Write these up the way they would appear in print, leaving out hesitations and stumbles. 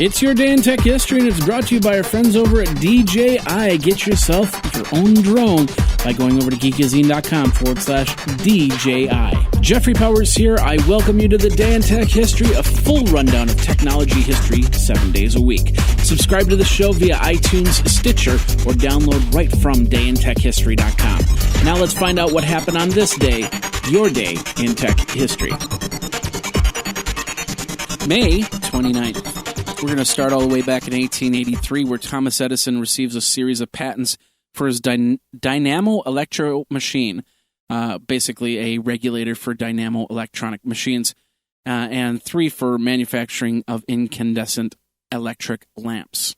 It's your day in tech history, and it's brought to you by our friends over at DJI. Get yourself your own drone by going over to geekazine.com/DJI. Jeffrey Powers here. I welcome you to the Day in Tech History, a full rundown of technology history 7 days a week. Subscribe to the show via iTunes, Stitcher, or download right from dayintechhistory.com. Now let's find out what happened on this day, your day in tech history. May 29th. We're going to start all the way back in 1883, where Thomas Edison receives a series of patents for his dynamo electro machine, basically a regulator for dynamo electronic machines, and 3 for manufacturing of incandescent electric lamps.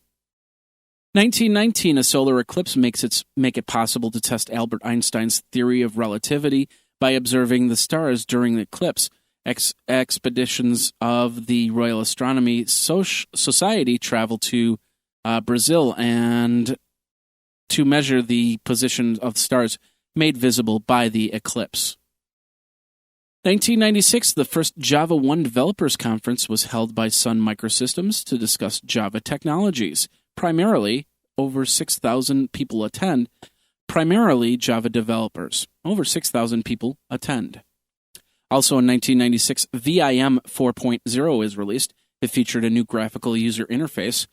1919, a solar eclipse make it possible to test Albert Einstein's theory of relativity by observing the stars during the eclipse. Expeditions of the Royal Astronomy Society traveled to Brazil and to measure the position of stars made visible by the eclipse. 1996, the first Java 1 Developers Conference was held by Sun Microsystems to discuss Java technologies. Primarily, over 6,000 people attend. Primarily Java developers. Over 6,000 people attend. Also in 1996, VIM 4.0 is released. It featured a new graphical user interface.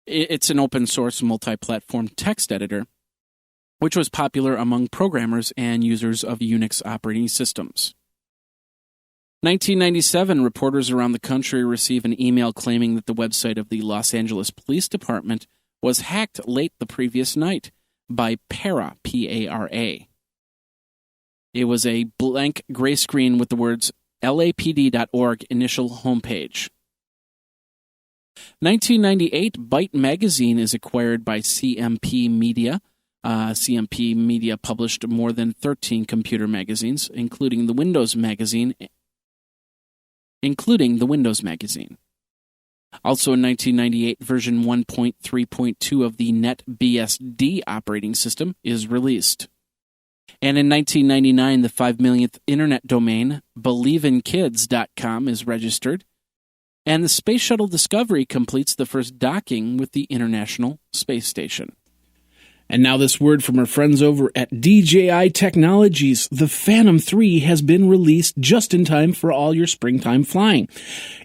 It's an open-source, multi-platform text editor, which was popular among programmers and users of Unix operating systems. 1997, reporters around the country receive an email claiming that the website of the Los Angeles Police Department was hacked late the previous night by Para, P-A-R-A. It was a blank gray screen with the words lapd.org initial homepage. 1998, Byte Magazine is acquired by CMP Media. CMP Media published more than 13 computer magazines, including the Windows Magazine. Also in 1998, version 1.3.2 of the NetBSD operating system is released. And in 1999, the 5-millionth internet domain, BelieveInKids.com, is registered. And the Space Shuttle Discovery completes the first docking with the International Space Station. And now this word from our friends over at DJI Technologies. The Phantom 3 has been released just in time for all your springtime flying.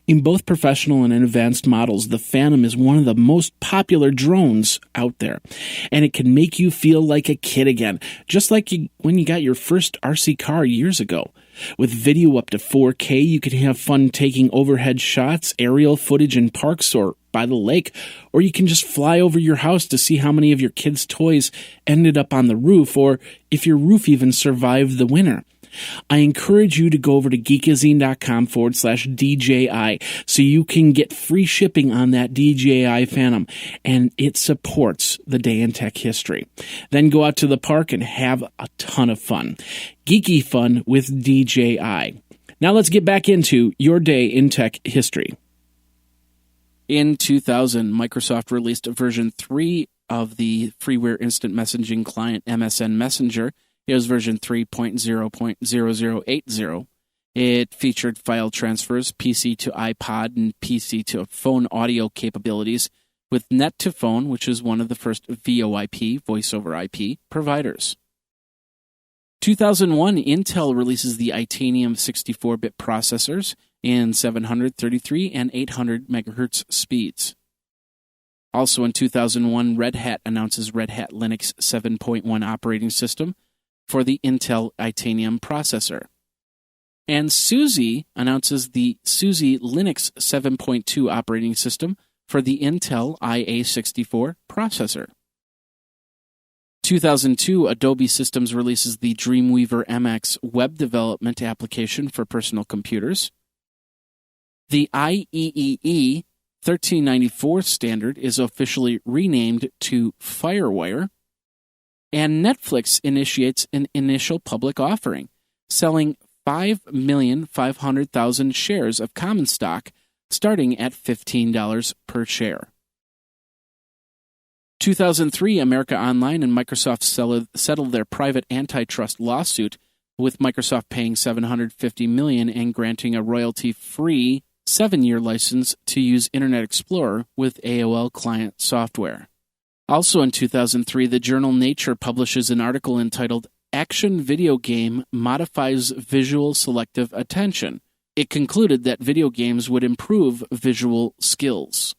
In both professional and in advanced models, the Phantom is one of the most popular drones out there. And it can make you feel like a kid again, just like when you got your first RC car years ago. With video up to 4K, you can have fun taking overhead shots, aerial footage in parks or by the lake, or you can just fly over your house to see how many of your kids' toys ended up on the roof, or if your roof even survived the winter. I encourage you to go over to geekazine.com/DJI so you can get free shipping on that DJI Phantom, and it supports the Day in Tech History. Then go out to the park and have a ton of fun. Geeky fun with DJI. Now let's get back into your Day in Tech History. In 2000, Microsoft released version 3 of the freeware instant messaging client MSN Messenger. It was version 3.0.0080. It featured file transfers, PC to iPod, and PC to phone audio capabilities with net to phone, which is one of the first VoIP, voice over IP, providers. 2001, Intel releases the Itanium 64-bit processors in 733 and 800 megahertz speeds. Also in 2001, Red Hat announces Red Hat Linux 7.1 operating system for the Intel Itanium processor. And SUSE announces the SUSE Linux 7.2 operating system for the Intel IA64 processor. 2002, Adobe Systems releases the Dreamweaver MX web development application for personal computers. The IEEE 1394 standard is officially renamed to Firewire. And Netflix initiates an initial public offering, selling 5,500,000 shares of common stock, starting at $15 per share. 2003, America Online and Microsoft settled their private antitrust lawsuit, with Microsoft paying $750 million and granting a royalty-free 7-year license to use Internet Explorer with AOL client software. Also in 2003, the journal Nature publishes an article entitled Action Video Game Modifies Visual Selective Attention. It concluded that video games would improve visual skills.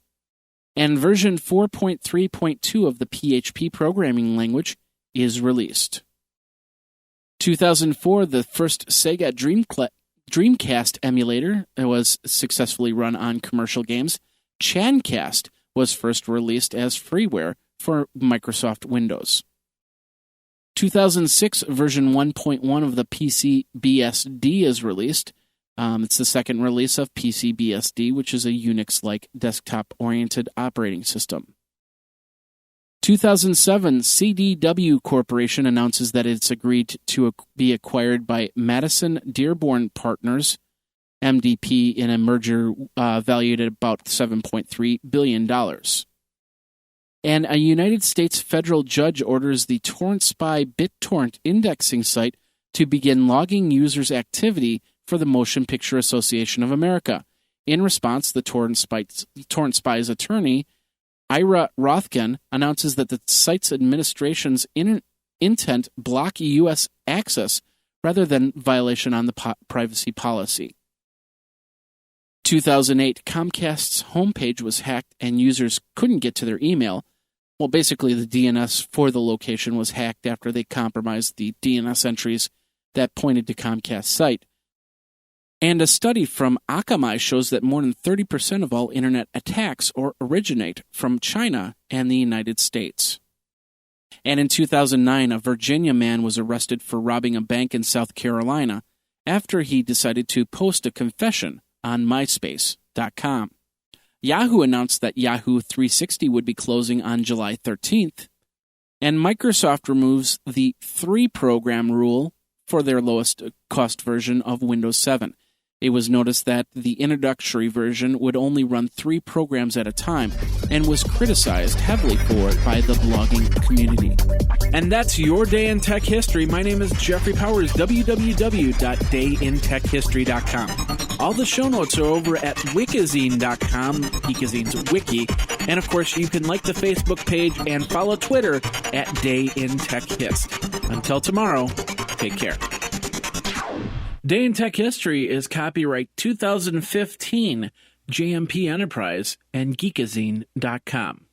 And version 4.3.2 of the PHP programming language is released. 2004, the first Sega Dreamcast emulator was successfully run on commercial games. Chancast was first released as freeware for Microsoft Windows. 2006, version 1.1 of the PC-BSD is released. It's the second release of PC-BSD, which is a Unix-like desktop-oriented operating system. 2007, CDW Corporation announces that it's agreed to be acquired by Madison Dearborn Partners, MDP, in a merger valued at about $7.3 billion. And a United States federal judge orders the Torrent Spy BitTorrent indexing site to begin logging users' activity for the Motion Picture Association of America. In response, the Torrent Spy's attorney, Ira Rothgen, announces that the site's administration's intent block U.S. access rather than violation on the privacy policy. 2008, Comcast's homepage was hacked and users couldn't get to their email. Well, basically, the DNS for the location was hacked after they compromised the DNS entries that pointed to Comcast's site. And a study from Akamai shows that more than 30% of all Internet attacks originate from China and the United States. And in 2009, a Virginia man was arrested for robbing a bank in South Carolina after he decided to post a confession on MySpace.com. Yahoo announced that Yahoo 360 would be closing on July 13th. And Microsoft removes the 3-program rule for their lowest cost version of Windows 7. It was noticed that the introductory version would only run 3 programs at a time and was criticized heavily for it by the blogging community. And that's your Day in Tech History. My name is Jeffrey Powers, www.dayintechhistory.com. All the show notes are over at wikizine.com, Geekazine's wiki. And of course, you can like the Facebook page and follow Twitter at Day in Tech Hist. Until tomorrow, take care. Day in Tech History is copyright 2015, JMP Enterprise and Geekazine.com.